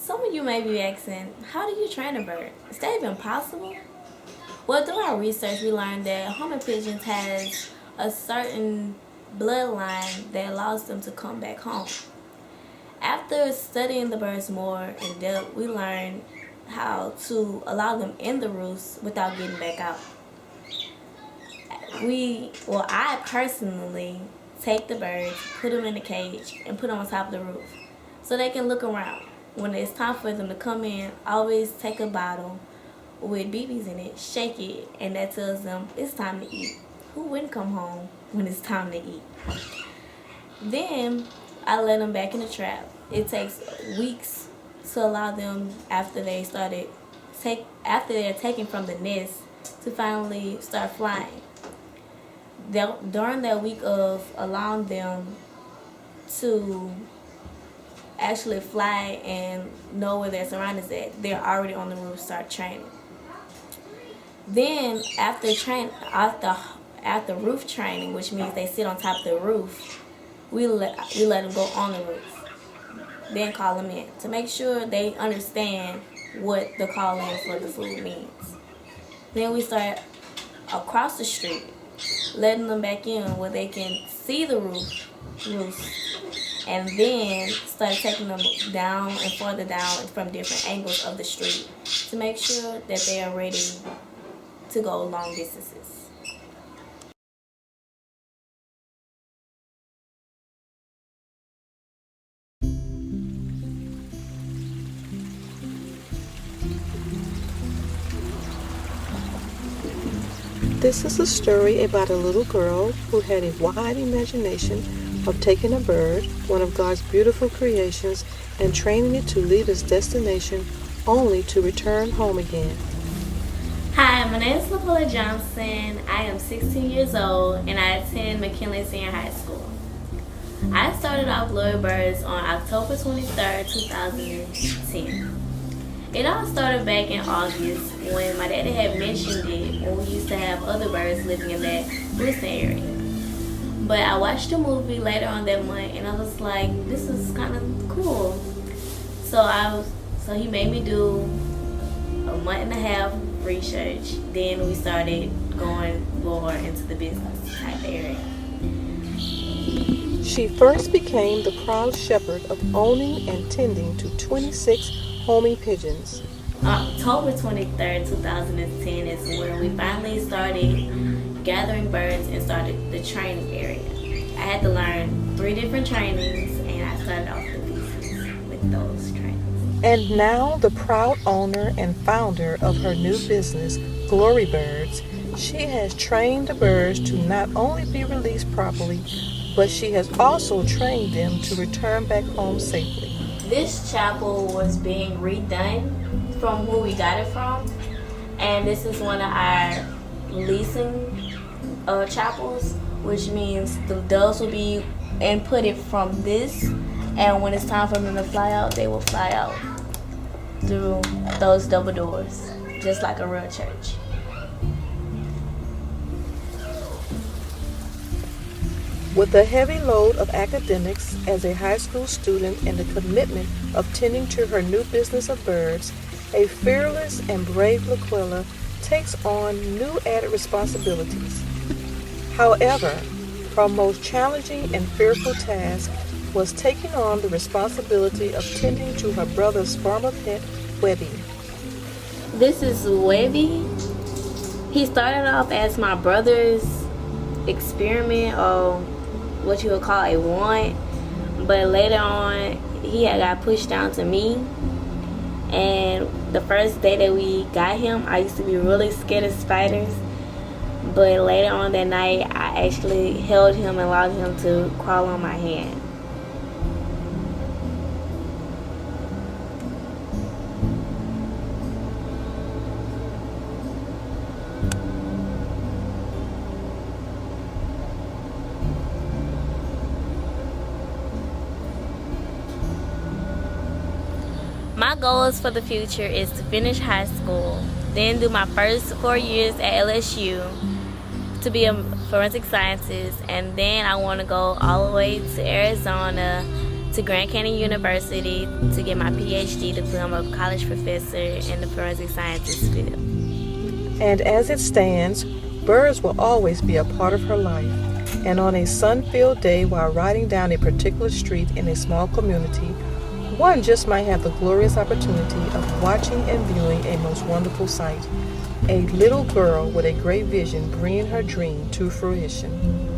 Some of you may be asking, how do you train a bird? Is that even possible? Well, through our research, we learned that homing pigeons has a certain bloodline that allows them to come back home. After studying the birds more in depth, we learned how to allow them in the roost without getting back out. I personally take the birds, put them in a cage, and put them on top of the roof so they can look around. When it's time for them to come in, always take a bottle with BBs in it, shake it, and that tells them it's time to eat. Who wouldn't come home when it's time to eat? Then I let them back in the trap. It takes weeks to allow them after they're taken from the nest to finally start flying. During that week of allowing them to actually fly and know where their surroundings at, they're already on the roof, start training. Then after roof training, which means they sit on top of the roof, we let them go on the roof. Then call them in to make sure they understand what the call in for the food means. Then we start across the street, letting them back in where they can see the roost, and then start taking them down and further down from different angles of the street to make sure that they are ready to go long distances. This is a story about a little girl who had a wide imagination of taking a bird, one of God's beautiful creations, and training it to leave its destination only to return home again. Hi, my name is Nicola Johnson. I am 16 years old and I attend McKinley Senior High School. I started off Glory Birds on October 23rd, 2010. It all started back in August when my daddy had mentioned it when we used to have other birds living in that roosting area. But I watched the movie later on that month and I was like, this is kind of cool. So he made me do a month and a half research. Then we started going more into the business type area. She first became the proud shepherd of owning and tending to 26 homing pigeons. October 23rd, 2010 is when we finally started gathering birds and started the training area. I had to learn 3 different trainings and I started off the business with those trainings. And now the proud owner and founder of her new business, Glory Birds, she has trained the birds to not only be released properly, but she has also trained them to return back home safely. This chapel was being redone from where we got it from, and this is one of our leasing chapels, which means the doves will be inputted from this, and when it's time for them to fly out, they will fly out through those double doors, just like a real church. With a heavy load of academics as a high school student and the commitment of tending to her new business of birds, a fearless and brave Laquilla takes on new added responsibilities. However, her most challenging and fearful task was taking on the responsibility of tending to her brother's farmer pet, Webby. This is Webby. He started off as my brother's experiment, or what you would call a want, but later on he had got pushed down to me. And the first day that we got him, I used to be really scared of spiders, but later on that night I actually held him and allowed him to crawl on my hand. My goals for the future is to finish high school, then do my first 4 years at LSU to be a forensic scientist, and then I want to go all the way to Arizona to Grand Canyon University to get my PhD to become a college professor in the forensic sciences field. And as it stands, birds will always be a part of her life. And on a sun-filled day while riding down a particular street in a small community, one just might have the glorious opportunity of watching and viewing a most wonderful sight. A little girl with a great vision bringing her dream to fruition.